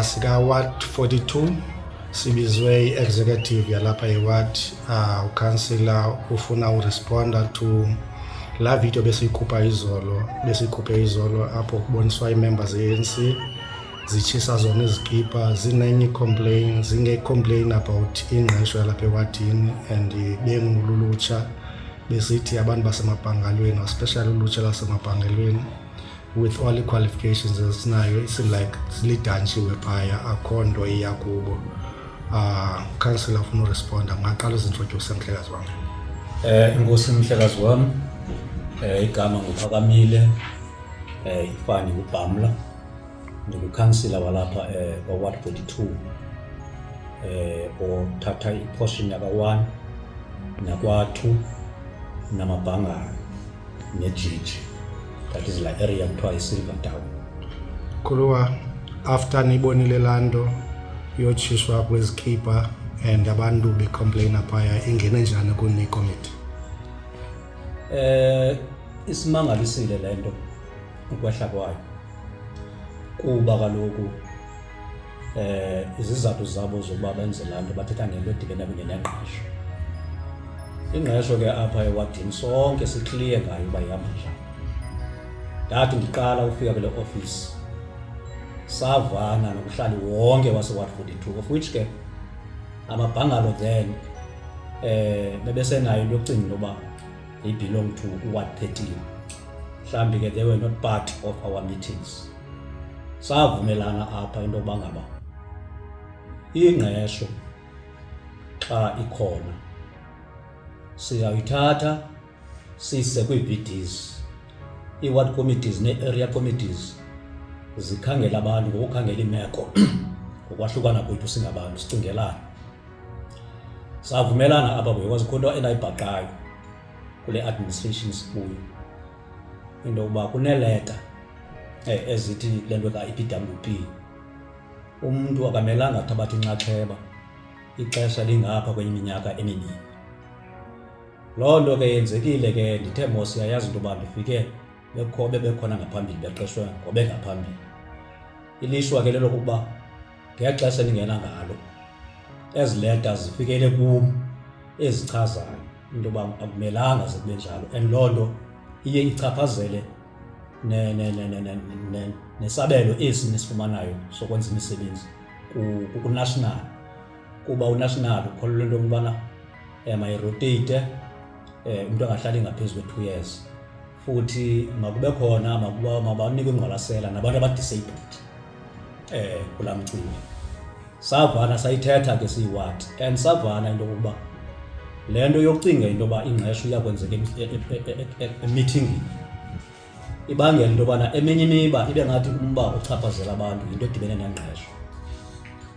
sika Ward 42 sibizwe executive yalapha eWard uCouncillor ufuna uresponda to la video besiyikhuphe izolo apho kuboniswa i-members ANC zichisa zona izikipa zinge-complain about ingqesho yalapha ewadini and bengululutsha besithi abantu basemabhangalweni, especially ulutsha lasemabhangalweni with all the qualifications ezinayo like silidanshiwe phaya akho nto iyakubo. Councillor ufuna uresponda, ngaqala uzintroduce mhlekazi wami. Inkosi mhlekazi wami, igama nguPhakamile ifani uBhamla, ndingu-councillor walapha kwa-Ward 42 othatha i-portion yaka-1 nakwa-2 namabhangala nejiji, that is la area kuthiwa yi-Silver Town. Khuluwa, after nibonile lanto yotshiswa kwezikipa and abantu becomplaina phaya, ingene njani kuni committee? Isimangalisile lento ukwehla kwayo kuba kaloku izizathu zabo zokuba benze lanto bathetha ngento edibene kunye nengqesho. Ingqesho ke apha ewadini sonke siclear ngayo uba ihamba njani. Ndathi ndiqala ufika kule office savana nokuhlali wonke wase-Ward 42, of which ke amabhangalo then bebesenayo into yokucinga intoba they belong to Ward 13. Mhlawumbi ke they were not part of our meetings. Savumelana apha into yokuba ngaba ingqesho xa ikhona siyayithatha siyise kwii-VDs, ii-ward committees nee-area committees zikhangela abantu ngokukhangela imeko ngokwahlukana kwethu singabantu sicingelana. Savumelana apha because khona endayibhaqayo kule administration sikuyo into yokuba kuneleta ezithi le nto ka-EPWP umuntu akamelanga athabathe inxaxheba ixesha lingapha kwenye iminyaka emibini. Loo nto ke yenzekile ke ndithe mos siyayazi into yoba ndifike bebekhona ngaphambili beqeshwe ngobengaphambili. Ilishwa ke lelokuba ngexesha elingena ngalo ezi leta zifikele kum ezichazayo into yoba akumelanga zibe njalo, and loo nto iye ichaphazele nesabelo esi nisifumanayo sokwenza imisebenzi ku-national, kuba unational ukholelwa into yokubana mayirotate umuntu angahlali ngaphezu kwe-2 years, futhi makube khona mabanikwe ingqwalasela nabantu abadisabled kulaa mcimbi. Savana sayithetha ke siyi-ward and savana into yokuba le nto yokucinga into yoba ingqesho iyakwenzeka emithingini ibangela into yobana eminye imiba ibe ngathi umba ochaphazela abantu yinto edibene nengqesho.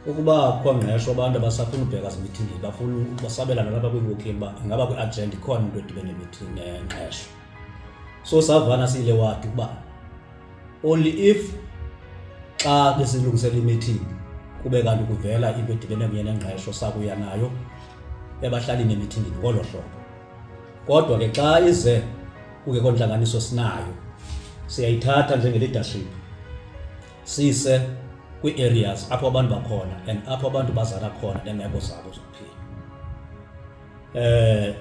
Ukuba kukho ngqesho abantu abasafuna ubheka zimithingini bafuna basabelana lapha kwiinkokheli uba ingaba kwi-agenda ikhona into edibene nengqesho. So savana siyile ward ukuba only if xa besilungisela imeeting kube kanti kuvela into edibene kunye nengqesho sakuya nayo ebahlalini emithingini ngolo hlobo. Kodwa ke xa ize kungekho ntlanganiso sinayo siyayithatha njenge-leadership siyise kwii-areas apho abantu bakhona and apho abantu bazana khona neemeko zabo zokuphila.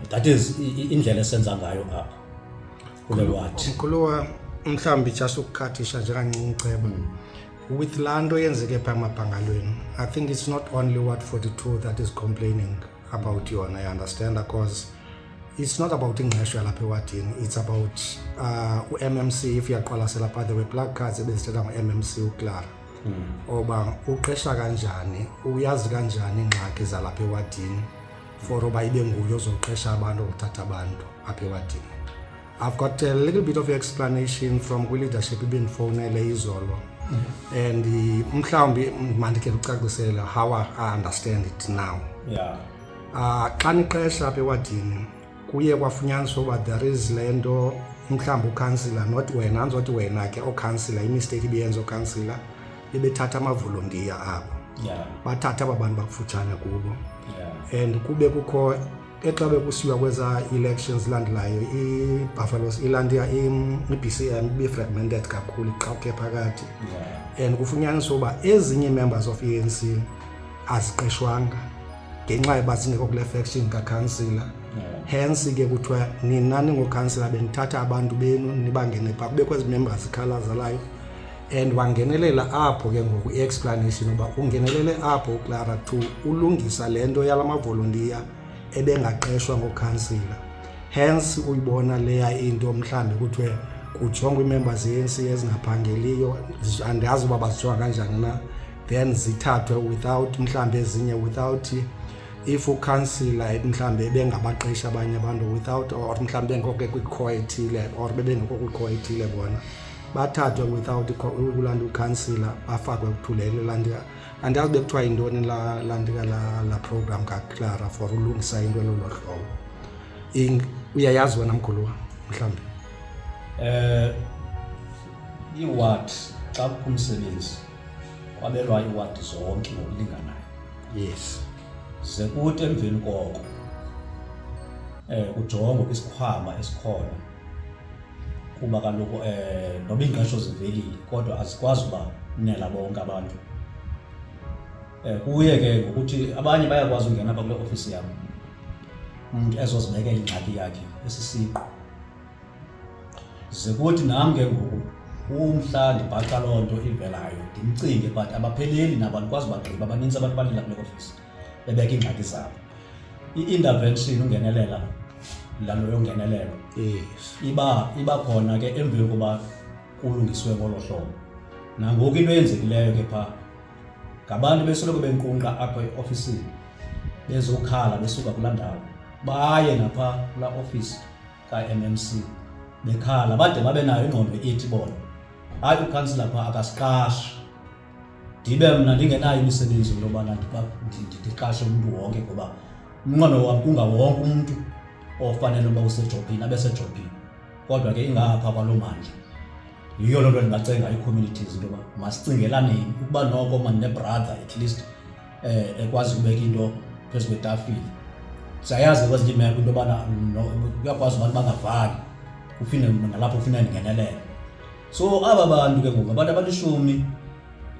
That is indlela esenza ngayo apha kule ward. Khuluwa, mhlawumbi just ukukhathisha nje kancinci cebo with laa nto yenzeke phaa emabhangalweni, I think it's not only Ward 42 that is complaining about yona, I understand, because it's not about ingqesho yalapha ewadini, it's about u-MMC. If uyaqwalasela phaa there were placards ebezithetha ngo-MMC uClara oba uqesha kanjani, uyazi kanjani ingxaki zalapha ewadini for oba ibe nguye ozoqesha abantu okuthatha abantu apha ewadini. I've got a little bit of explanation from kwi-leadership ibindifowunele izolo and mhlawumbi mandikhe ucacisele how I understand it now. Yeah. Xa niqesha apha ewadini kuye kwafunyaniswa uba there is le nto mhlawumbi uCouncillor, not wena, andizothi wena ke oCouncillor, imistake ibiyenza oCouncillor bebethatha amavolontiya apho, bathatha aba bantu bakufutshane kubo, and kube kukho exabe kusiwa kweza elections landlayo iBuffalo ilandia iBCM be fragmented kakhulu iqhawuke phakathi and kufunyaniswa uba ezinye members of ANC aziqeshwanga ngenxa yoba zingekho kule faction kaCouncillor hence ke kuthiwa ninani ngoCouncillor benithatha abantu benu nibangene pha kube kwezi members ikhalazalayo and wangenelela apho ke ngoku i-explanation uba ungenelele apho Clara to ulungisa lento yalama volunteer ebengaqeshwa ngoCouncillor hence uyibona leya into mhlambe kuthiwe kujongwa i-members ANC ezingaphangeliyo andazi uba bazijonga kanjani na then zithathwe without mhlambe ezinye without if uCouncillor mhlambe bengabaqesha abanye abantu without or mhlambe bengekho kwi-coethile or bebengekho kwi-coethile bona bathathwe without ulanda uCouncillor bafakwe kuthulele landiya andazi bekuthiwa yintoni landiya la program kaClara for ulungisa into elolo hlobo uyayazi wena mkhulu mhlambe iward xa kumsebenzi kwabelwa iward zonke ngokulinganayo yes ze kuthi emveni koko kujongwe kwisikhwama esikhona kuba kaloku noba ingqesho zivelile kodwa azikwazi uba nela bonke abantu kuye ke ngokuthi abanye bayakwazi ungena apha kule ofisi yam umuntu ezozibekela ingxaki yakhe esisiqo ze kuthi nam ke ngoku umhla ndibhaqa loo nto ivelayo ndimcinge but abapheleli nabantu kwazi bagqiba abaninzi abantu balila kule ofisi bebeka ingxaki zabo i-intervention ungenelela lalo yongenelelo yes iba khona ke emveni koba kulungiswe ngolo hlobo nangoku into eyenzekileyo ke pha ngabantu besoloko benqunqa apha eofisini bezokhala besuka kulaa ndawo baye napha kulaa ofisi ka-MMC bekhala bade babe nayo ingqondo ethi bona hayi uCouncillor pha akasiqashi ndibe mna ndingenayo imisebenzi yobana ndiqashe umuntu wonke ngoba umnqondo wam kungawonke umuntu ofanele uba usejobhini abesejobhini kodwa ke ingapha kwalo mandla yiyo loo nto ndingacenga ii-communities into yoba masicingelaneni ukuba noko mane-brother at least ekwazi ukubeka into phezu kwetafile siyayazi kwezinye imeko into yobana kuyakwazi abantu bangavani ufine nalapho ufina ndingenelela so aba bantu ke ngoku abantu abalishumi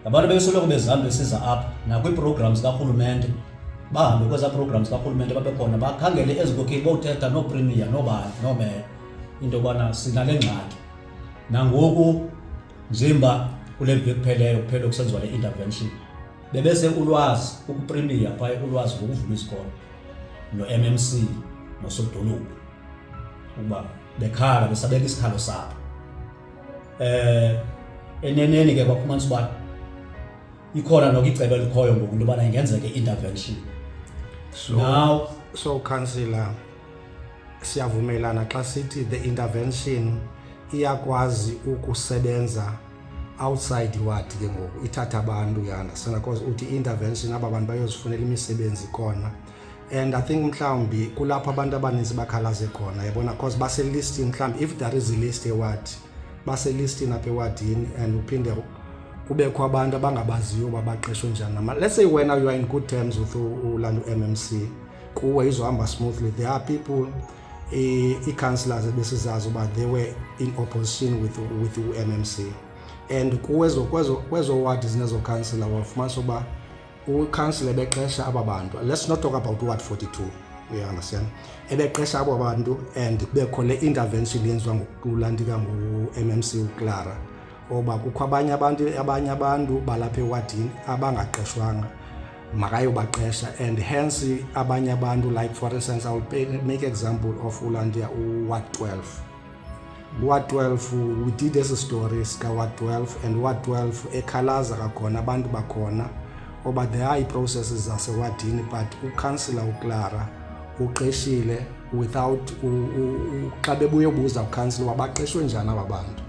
ngabantu besoloko bezihamba besiza apha nakwiiprograms karhulumente bahambe kweza programs karhulumente babe khona bakhangele ezinkokheli bowuthetha no-premier nobani nomeya into yobana sinale ngxaki nangoku njemba kule veki kuphele kusenziwa le intervention bebese ulwazi ukupremier phaya ulwazi ngokuvula isikolo no-MMC nosodolophu ukuba bekhala besabeka isikhalo sabo eneneni ke kwafumanisa uba ikhona noko icebo likhoyo ngoku into yobana ingenzeke intervention so Councillor siyavumelana xa sithi the intervention iyakwazi ukusebenza outside iward ke ngoku ithatha abantu uyana because uthi intervention aba bantu bayozifunela imisebenzi khona and I think mhlawumbi kulapho abantu abaninzi bakhalaze khona yabona because baselistini mhlawumbi if there is a list eward baselistini apha ewadini and uphinde kubekho abantu abangabaziyo babaqeshwe njani let's say when you are in good terms with ulanda MMC kuwe izohamba smoothly there are people i-councillors besizazi uba they were in opposition with MMC and kwezo ward zinezo councillor wafumanisa uba uCouncillor beqesha aba bantu let's not talk about ward 42 you understand ebeqesha abo bantu and kubekho le intervention yenziwa ngokulandika ngu-MMC uClara oba kukho abanye abantu balapha ewadini abangaqeshwanga makayo baqesha and hence abanye abantu like for instance I will make example of ulandia uward 12 we did this stories ka ward 12 and ward 12 ekhalaza kakhona abantu bakhona oba there are processes zasewadini but uCouncillor uClara uqeshile without xa bebuye ubuza uCouncillor wabaqeshwe njani aba bantu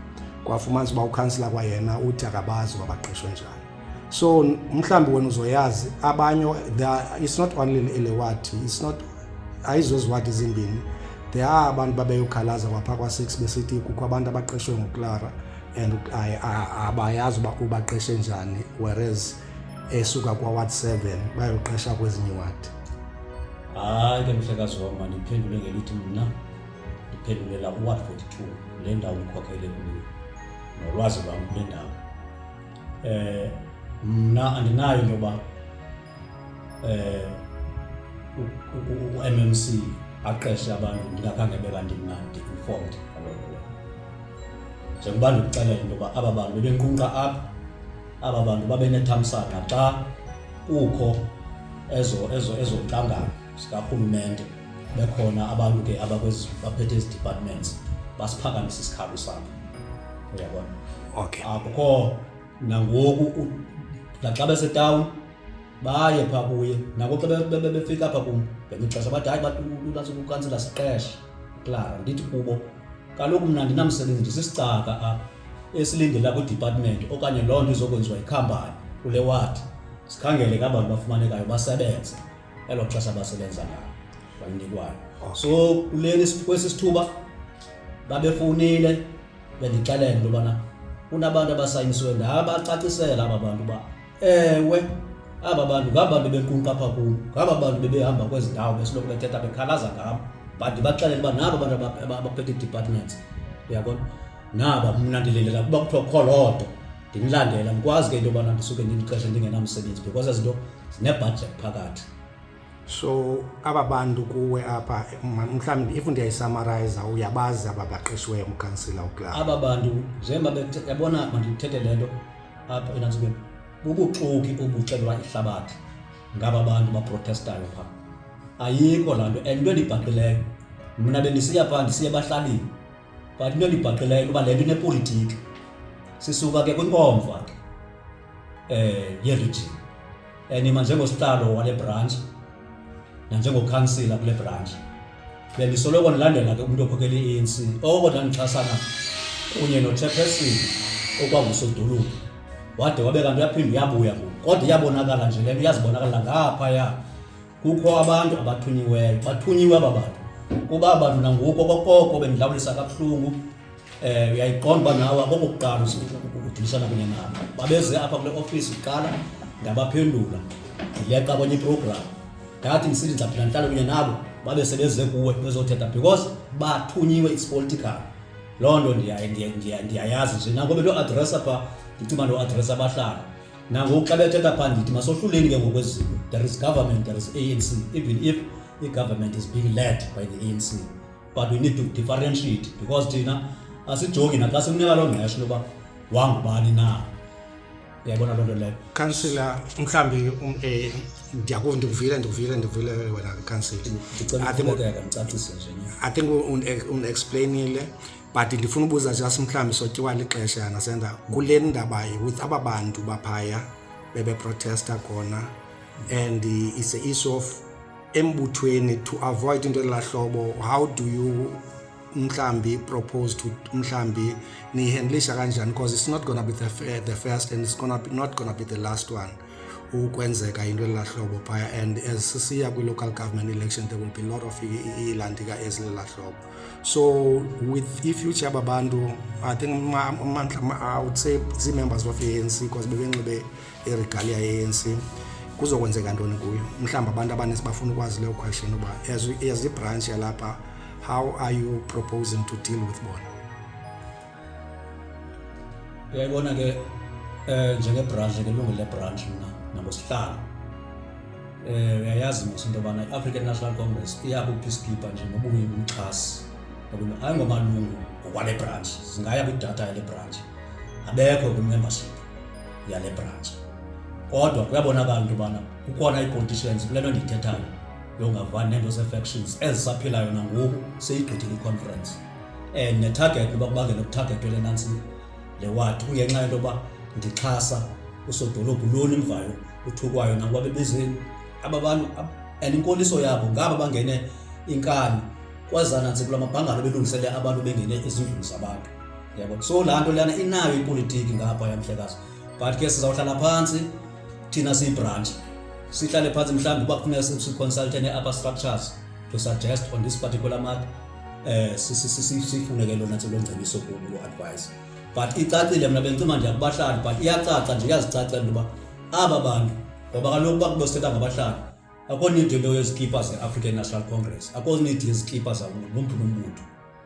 kwafumanisa uba uCouncillor kwayena uthi akabazi wabaqeshwe njani so mhlambi wena uzoyazi abanye it's not only elewadi it's not ayizozwadi ezimbini there are abantu babeyokhalaza kwapha kwa6 besithi kukho abantu abaqeshwe nguClara and abayazi uba ubaqeshe njani whereas esuka kwa ward 7 bayoqesha kwezinye ward hayi ke mhlekazi wami mandiphendule ngelithi mna ndiphendulela uward 42 le ndawo ukhokhele kuyo nolwazi lwam kule ndawo. Mna andinayo into yoba u-MMC aqeshe abantu ndingakhange bekanti mna ndi-informed ngaloo. Njengoba ndikuxelela into yoba aba bantu bebenqunqa apha, aba bantu babenethamsanqa xa kukho ezo nhlangano zikarhulumente bekhona abantu ke abakwezi baphethe ezi departments basiphakamisa isikhalo sabo, uyabona. Okay. Akukho nangoku naxa besetawuni baye phaa kuye, nako xa befika apha kum ngemixesha bathi hayi ukansila siqeshe Clara. Ndithi kubo kaloku mna ndinamsebenzi, ndisisicaka apha esilindela kwi-department okanye loo nto izokwenziwa yikhampani kule wadi, sikhangele ke abantu bafumanekayo basebenze elo xesha basebenza ngalo balinikwayo. So kwesi sithuba babefowunile bendixelela into yobana kunabantu abasayinisiwe, ndabacacisela aba bantu uba ewe aba bantu ngabantu bebenqunqa apha kum, ngaba bantu bebehamba kwezi ndawo besiloko bethetha bekhalaza ngabo, but ndibaxelela uba naba bantu abaphethe ii-departments, uyabona, naba mna ndilelela kuba kuthiwa kukho loo nto ndinilandela, ndikwazi ke into yobana ndisuke ndilixesha ndingenamsebenzi because ezi zinto zinebudget phakathi. So aba bantu kuwe apha mhlawumbi if ndiyayisummarize uyabazi aba baqeshiweyo umkansila uClara? Aba bantu njengoba yabona mandithethe le nto apha enantsikweni, bubuxoki obucelwa ihlabathi ngaba bantu baprotestayo phaa. Ayikho laa nto, and into endibhaqileyo mna bendisiya phaa ndisiya ebahlalini, but into endibhaqileyo uba le nto inepolitiki. Sisuka ke kwinkomfa ke yeregime nima njengosihlalo wale branch nanjengokhansila kule branch bendisoloko ndilandela ke umntu okhokhela i-ANC oko ndandixhasana kunye nochairperson okwangusodolophu, wade wabe kanti uyaphinda uyabuya ngoku, kodwa iyabonakala nje le nto, iyazibonakala ngaphaya. Kukho abantu abathunyiweyo, bathunyiwe aba bantu kuba abantu nangoku okokoko bendilawulisa kabuhlungu. Uyayiqonda uba nawe akokokuqala udilisana kunye nabo, babeze apha kule ofisi kuqala ndabaphendula ndileqa kwenye iprogram, ndathi ndisithi ndizaphinda ndihlale kunye nabo babe sebeze kuwe bezothetha because bathunyiwe, it's political. Loo nto ndiyayazi nje nangoku bento-adressa phaa ndithi banto-adressa abahlali, nangoku xa bethetha phaa ndithi masohluleni ke ngokwezinto. There is government, there is ANC, even if the government is being led by the ANC, but we need to differentiate because thina asijogi naxa simnika loo ngqesho loba wangubani na, uyayibona loo nto leyo. Councillor mhlawumbi ndikuvile wena councillor. I think unexplainile, but ndifuna ubuza just mhlawumbi sotyiwa lixesha yanasenda kule ndaba with aba bantu baphaya bebeprotesta khona, and it's a issue of embuthweni to avoid into elahlobo. How do you mhlambi propose to mhlambi nihandlisha kanjani, because it's not going to be the first and it's not going to be the last one ukwenzeka into elahlobo phaya, and as sisiya kwi-local government election there will be a lot of ilandika ezilahlobo. So with i-future babantu, I think I would say zii-members of ANC because bebenxibe iregalia ye-ANC, kuzokwenzeka ntoni kuyo mhlawumbi abantu abaninzi bafuna ukwazi leyo question uba as ibranch yalapha how are you proposing to deal with bona? Uyayibona ke njengebranch ke lungu lebranch mna nangosihlalo uyayazi mos into yobana i-African National Congress iya ku-peacekeeper nje nobuye umxhasi, hayi ngomalungu ngokwale branch, zingaya kwidata yale branch, abekho kwi-membership yale branch. Kodwa kuyabonakala into yobana kukhona ii-politicians kule nto ndiyithethayo yongavani neento zee-factions ezisaphilayo nangoku seyigqithile i-conference, and netarget uba kubangela ukutargetwe le nantsi le wadi kungenxa yento yoba ndixhasa usodolophu loni mvayo uthukwayo nangoba bebezeni aba bantu, and inkoliso yabo ngaba bangene inkani kwazanantsi kula mabhangalo belungisele abantu bengene ezindlini zabantu, yabo. So laa nto leyana inayo ipolitiki ngapha yamhlekazi, but ke sizawuhlala phantsi thina siyibranch sihlale phansi mhlawumbi uba kufuneka siconsulte ne-upper structures to suggest on this particular matter, sifuneke lona ntsibongcebiso ku-advise. But icacile mna bendicima nje kubahlali, but iyacaca nje iyazicacela uba aba bantu, ngoba kaloku uba kubosithetha ngabahlali akho need into yezikipa ze-African National Congress, akho need yezikipa zomuntu nomuntu,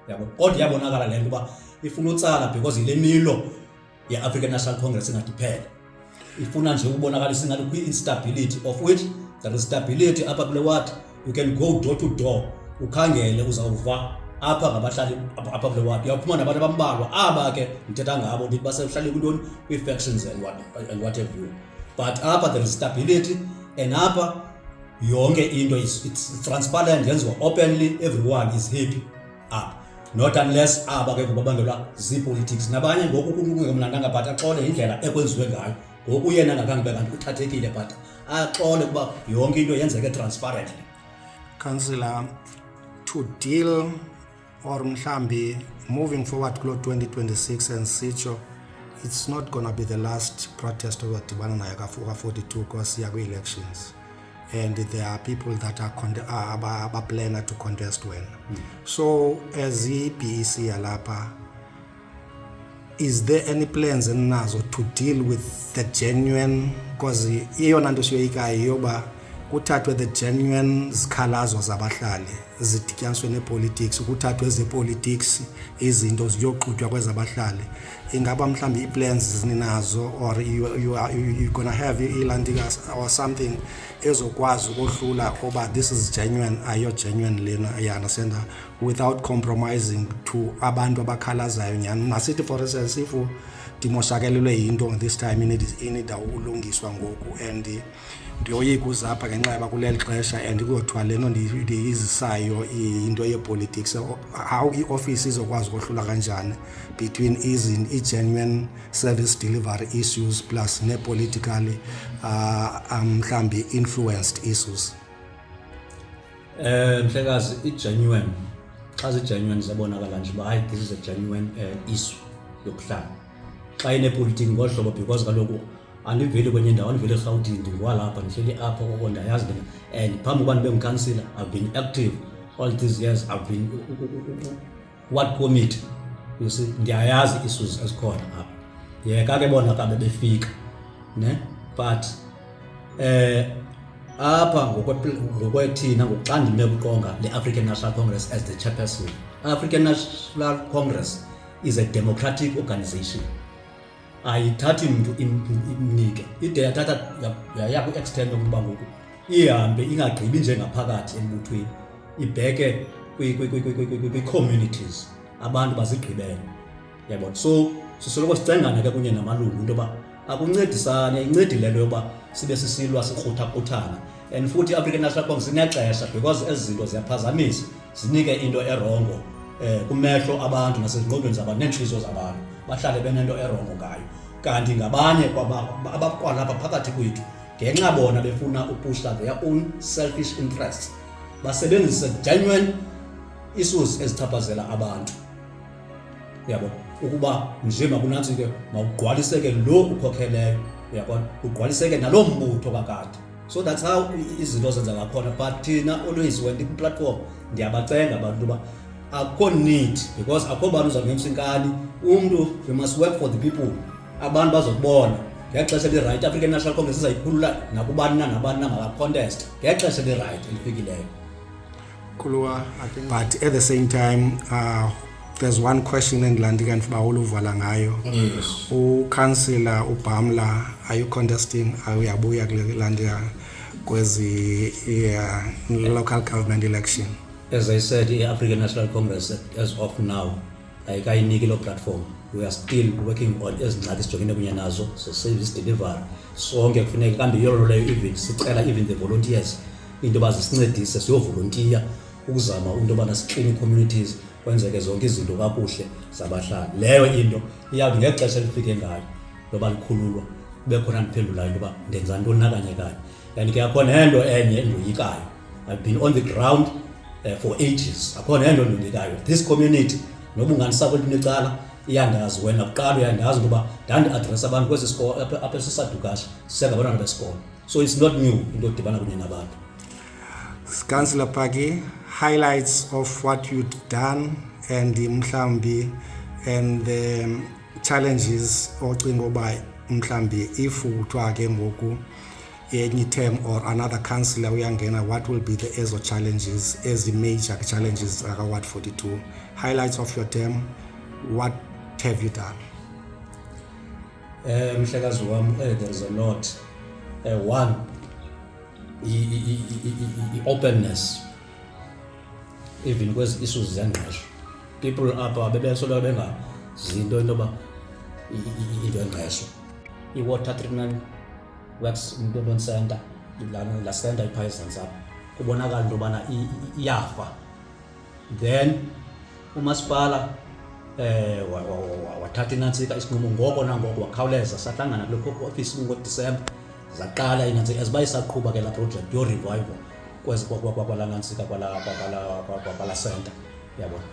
yabo. Kodwa yabonakala le nto uba ifuna utsala because ile milo ye-African National Congress ingadiphele. Ifuna nje ukubonakalisa ingathi kwi-instability, of which there is stability apha kule ward. You can go door to door ukhangele uzawuva apha ngabahlali apha kule ward. Uyawuphuma nabantu abambalwa aba ke ndithetha ngabo ndithi basehlali kwintoni kwi-factions and what have you. But apha there is stability, and apha yonke into it's transparent, yenziwa openly, everyone is happy up. Not unless aba ke kubangelwa zi-politics. Nabanye ngoku kungemnandanga but axole indlela ekwenziwe ngayo. Ngoku yena ngakhange bekanti uthathekile but axole kuba yonke into yenzeke transparently. Councillor, to deal or mhlambi moving forward to 2026 and sitsho, it's not going to be the last protest over dibana nayo ka-42 because siya kwi-elections, and there are people that are planning to contest when. So as i-BEC yalapha, is there any plans enazo to deal with the genuine, because iyona nto siyoyikayo yoba kuthathwe the genuine zikhalazo zabahlali zidityaniswe nepolitics, kuthathwe ezepolitics izinto ziyoqhutywa kwezabahlali? Ingaba mhlawumbi ii-plans zininazo, or you gonna have ilandikas or something ezokwazi ukohlula oba this is genuine, ayo genuine lena, you understand, without compromising to abantu abakhalazayo nyani? Masithi for instance if dimoshakelelwe yinto this time inida ulungiswa ngoku, and ndiyoyika uzapha ngenxa yaba kuleli xesha and kuyothiwa lento ndiyizisayo into yepolitics, how i-office izokwazi ukohlula kanjani between i-genuine service delivery issues plus ne-politically mhlambi influenced issues? Mhlekazi, i-genuine, xa zi-genuine ziyabonakala nje uba hayi this is a genuine issue yokuhlala. Xa inepolitiki ngohlobo because kaloku andiveli kwenye ndawo, andiveli eRhawutini, ndingwalapha ndihleli apha koko ndayazi lena, and phambi kokuba ndibe ngukhansila I've been active all these years. I've been what committee, you see, ndiyayazi issues ezikhona apha. Yeka ke bona kabe befika ne, but apha ngokwethina ngokuxa ndime kuqonga le-African National Congress as the chairperson. African National Congress is a democratic organization. Ayithathi mntu imnike ide yathatha yaya ku-extend yokuba ngoku ihambe ingagqibi nje ngaphakathi embuthweni, ibheke kwi-communities, abantu bazigqibele, yabona. So sisoloko sicengana ke kunye namalungu into yoba akuncedisane, incedile le yoba sibe sisilwa sikruthakuthana. And futhi i-African National Congress inexesha because ezi zinto ziyaphazamisa, zinike into erongo kumehlo abantu nasezingqondweni zabantu neentliziyo zabantu, bahlale benento erongo ngayo. Kanti ngabanye abakwalapha phakathi kwethu ngenxa bona befuna upusha their own selfish interests, basebenzise genuine issues ezichaphazela abantu, yabona, ukuba nje makunansi ke mawugqwaliseke lo ukhokheleyo, yabona, ugqwaliseke nalo mbutho kakade. So that's how izinto zenza ngakhona. But thina always when i-platform ndiyabacenga abantu uba akho need, because akho bantu uzangemsa inkani umntu, we must work for the people. Abantu bazokubona ngexesha eli-right. African National Congress izayikhulula nakubani na nabani na makacontest ngexesha eli-right elifikileyo. Kulua, but at the same time there's one question endilandika ndifuba uluvala ngayo. Yes. Ukansila uBhamla, are you contesting? Uyabuya kulandika kwezi local government election? As I said, the African National Congress as of now ayikayiniki lo platform. We are still working on ezingxaki sijongene kunye nazo, so service delivery sonke kufuneka kambe yolo leyo, even sicela even the volunteers into bazisincedise siyovolunteer ukuzama into bana screen communities kwenzeke zonke izinto kakuhle zabahlali. Leyo into iyawuthi ngexesha elifike ngayo loba likhululwa kube khona ndiphendulayo into ba ndenza ntoni nakanye kanye. Yani ke akho nento enye endoyikayo. I've been on the ground for ages. Akho nento endoyikayo. This community noba unganisako linecala iyandazi wena kuqala, uyandazi ngoba ndandi-address abantu kwezi sikolo apha esisadukasha sisengabantwana besikolo. So it's not new into yodibana kunye nabantu. Councillor Paki, highlights of what you've done and mhlambi and the challenges ocinga uba mhlambi if kuthiwa ke ngoku any term or another councillor uyangena, what will be the EZO challenges, as the major challenges Ward 42? Highlights of your term, what have you done? Mhlekazi wami, there's a lot. One, openness, even kwezi issues zengqesho. People apha bebesoloko bengazi into yoba into engqesho. I-water treatment works Mtondoni Center, la center ipha ezantsi apha, kubonakala into yobana iyafa. Then umasipala wathatha inantsika isinqumo ngoko nangoko, wakhawuleza sahlangana kule office ngoDisemba, zaqala inantsika as bayisaqhuba ke la project yo revival kwezi kwala nantsika kwala center, yabona.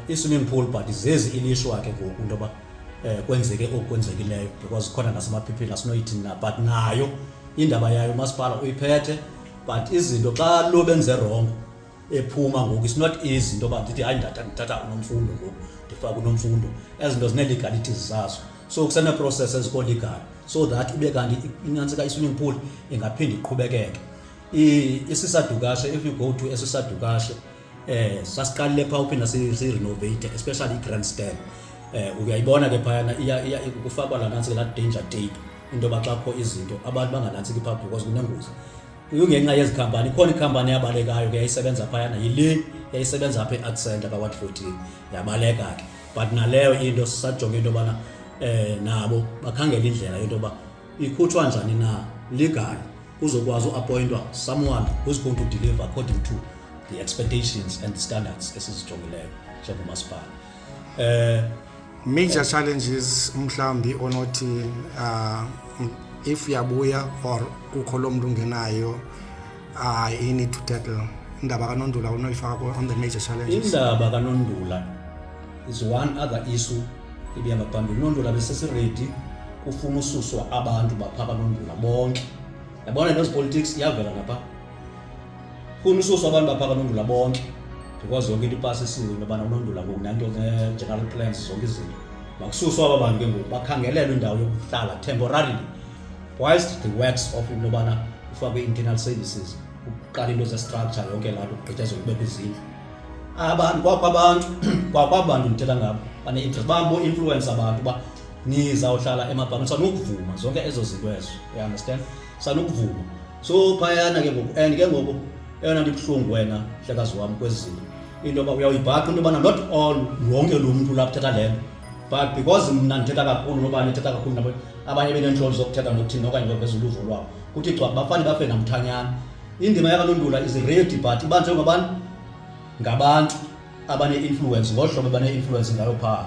I-swimming pool but zezi ilishwa ke ngoku into yoba kwenzeke okwenzekileyo, because khona nasemaphiphini asinoyithi na, but nayo indaba yayo umasipala uyiphethe. But izinto xa lo benze wrong ephuma ngoku, it's not easy into yoba ndithi hayi ndathatha unomfundo ngoku ndifaka unomfundo, ezinto zine-legalities zazo. So kusene-process eziko-legal so that ube kanti inantsika i-swimming pool ingaphinde iqhubekeke. Isisadukashe, if you go to Isisadukashe, sasiqalile phaa uphinda si-renovate, especially i-grandstand. Uyayibona ke phayana kufakwa la nantsika la danger tape, into yoba xa kho izinto abantu banganantsiki phaa because kunengozi. Kungenxa yezi khampani, ikhona ikhampani yabalekayo ke yayisebenza phayana, yile yayisebenza apha e-Art Center ka-Ward 14, yabaleka ke. But naleyo into sisajonge into yobana nabo bakhangela indlela into yoba ikhutshwa njani na legal, kuzokwazi uappointwa someone who's going to deliver according to the expectations and the standards esizijongileyo njengomasipala. Major challenges mhlawumbi onothi if yabuya or kukho lo mntu ungenayo you need to tackle, indaba kaNondula unoyifaka on the major challenges? Indaba kaNondula is one other issue ibihamba phambili. uNondula besesiredi kufuna ususwa abantu bapha kaNondula bonke, yabona those politics iyavela ngapha, kufuna ususwa abantu bapha kaNondula bonke because yonke into ipasisiwe into yobana uNondula ngoku nanto ne-general plans zonke izinto makususwa aba bantu ke ngoku bakhangelelwe indawo yokuhlala temporarily whilst the works of into yobana kufakwe internal services, uqala into ze-structure yonke laa nto kugqityezelwe kubekho izindlu. Abantu kwakwabantu ndithetha ngabo bane-interest, babo-influence abantu uba nizawuhlala emabhankini, sanukuvuma zonke ezo zinto ezo, you understand, sanukuvuma. So phayana ke ngoku, and ke ngoku eyona nto ibuhlungu wena mhlekazi wami kwezi zinto, into yoba uyawuyibhaqa into yobana not all wonke lo mntu lapha uthetha le nto, but because mna ndithetha kakhulu nobani ethetha kakhulu nabo abanye beneentloni zokuthetha nokuthini okanye baveza uluvo lwabo, kuthi xa bafane bafe namthanyana. Indima yakaNondula is ready but ibanjwe ngabantu abane-influence, ngolu hlobo bane-influence ngayo phaa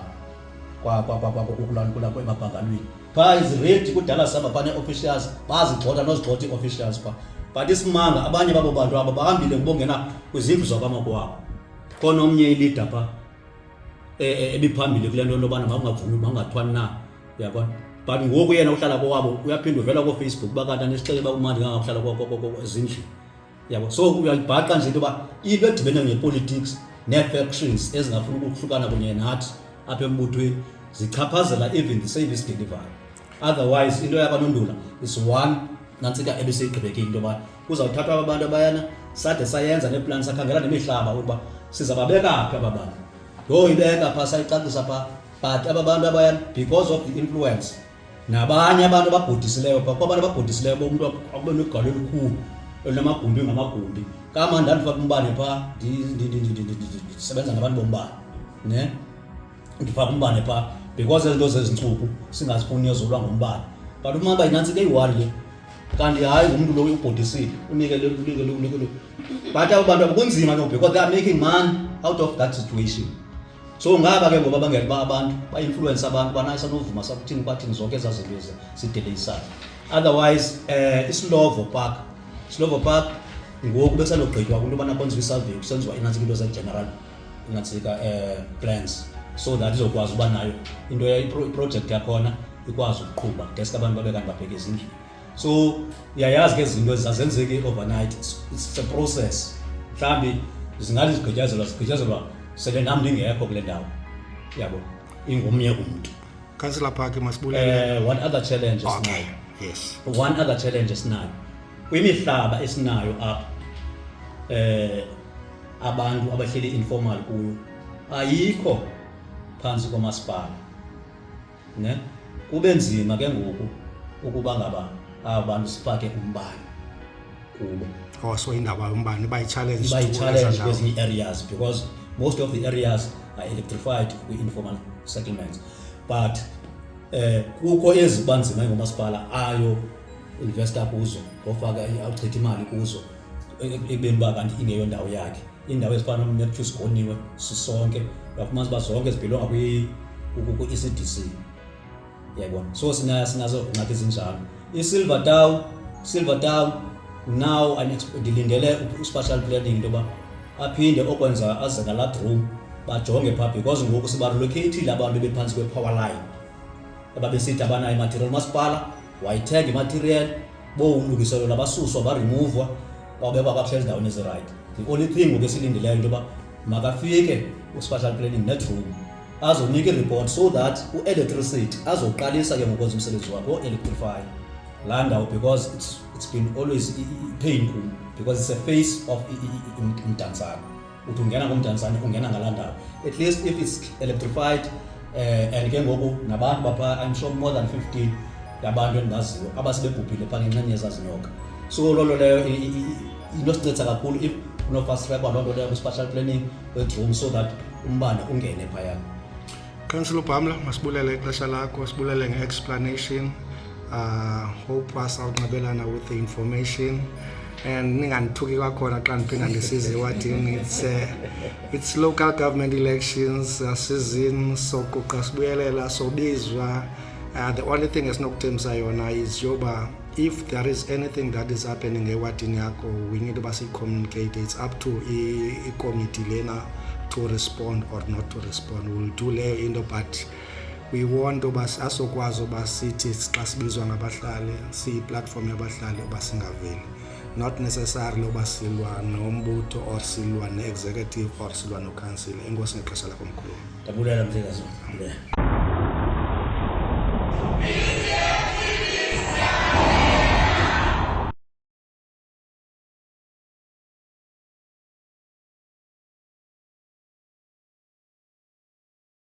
kulapho emabhankalweni phaa is ready. Kudala saba phane officials bazigxotha nozigxotha ii-officials phaa, but isimanga abanye babo bantu aba bahambile ngibongena kwizindlu zakwamakwabo. Khona omnye ileader phaa ebiphambili kule nto yobana makungavumi makungathwani na, uyabona. But ngoku yena uhlala kowabo uyaphinda uvela koFacebook bakanti anesixele uba umandi kangakuhlala ezindlini, yabo. So uyayibhaqa nje into yoba into edibene ngepolitics nee-factions ezingafuni ukuhlukana kunye nathi apha embuthweni zichaphazela even the service delivery. Otherwise into yakaNondula is one nantsika ebeseyigqibekile into yoba kuzawuthathwa abantu abayana sade sayenza neeplan, sakhangela nemihlaba ukuba sizababeka phi aba bantu, yoyibeka phaa sayicacisa phaa. But aba bantu abayana because of the influence nabanye abantu ababhodisileyo phaa, kwabantu ababhodisileyo bomntu akube negalelo elikhulu elinamagumbi ngamagumbi. Kama ndandifaka umbane phaa, ndisebenza nabantu bombane, ne ndifaka umbane phaa because ezinto zezincuphu singazifuni ezolwa ngombane. But uma bayinantsika eyi-1 le kanti hayi ngumntu lo ubhodisile unikele. But abo bantu kunzima ke because they are making money out of that situation. So ngaba ke ngoba bangela ba abantu ba-influence abantu banayisa novuma sakuthini kwathini zonke ezaa zinto ezi sideleyisayo. Otherwise iSlovo Park ngoku besanogqitywa kwinto yobana kwenziwa isurvey kusenziwa inantsika into ze-general inantsika plans so that izokwazi uba nayo into iproject yakhona ikwazi ukuqhuba deske abantu babe kanti babheke ezindlini. So iyayazi ke izinto ezazenzeki overnight, it's a process. Mhlawumbi zingathi zigqityezelwa sele nam ndingekho kule ndawo, yabo, ingomnye umntu. Councillor Phaki masibulele. What other challenges now? Yes. One other challenge esinayo kwimihlaba esinayo apha abantu abahleli informal kuyo ayikho phansi komasipala ne kube nzima ke ngoku ukuba ngaba abantu sifake umbane kubo So indaba yombane bayi-challenge challenge kwezinye areas because most of the areas are electrified kwi-informal settlements but kukho ezibanzima ngomasipala ayo investor kuzo ngofaka awuchitha imali kuzo ekubeni uba kanti ingeyo ndawo yakhe indawo ezifana noMercury sigoniwe sisonke uyafumana uba zonke zibhilonga kwi-ECDC yayibona so sinazo ngxaki ezinjalo Silver Town now ndilindele u-spatial planning into yoba aphinde okwenza aze ngalaa room bajonge phaa because ngoku sibarelocatile abantu bephantsi kwe-power line ababesithi abanayo imaterial masipala wayithenga imaterial bowulungiselelwa abasuswa baremovwa bawubekwa kakuhle ezindaweni ezirayithi. The only thing ngoku esilindeleyo into yoba makafike u-spatial planning net-room azonika i-report so that u-electricity azoqalisa ke ngokwenza umsebenzi wakhe o-electrify laa ndawo because it's been always painful because it's a face of umdantsane uthi ungena ngomdantsane ungena ngalaa ndawo at least if it's electrified and ke ngoku nabantu bapha I'm sure more than 15 yabantu endibaziyo abasebebhubhile phaa ngenxeni yezazinyoka so loo leyo into sincedisa kakhulu if uno-fast track loo nto leyo kwi-spatial planning wet-room so that umbane ungene phayana. Councillor Bhamla, masibulele ixesha lakho, sibulele nge-explanation. Hope wasawunqabelana with the information and ningandithuki kwakhona xa ndiphinda ndisize ewadini. It's local government elections season soquqa sibuyelela sobizwa. The only thing esinokuthembisa yona is yoba if there is anything that is happening ewadini yakho we need uba siyi-communicate. It's up to i-committee lena to respond or not to respond. We'll do leyo into but we want uba asokwazi uba sithi xa sibizwa ngabahlali siyi-platform yabahlali uba singaveli, not necessarily uba silwa nombutho or silwa ne-executive or silwa no-council. Enkosi ngexesha lakho mkhulu. Ndabulela mhlekazi.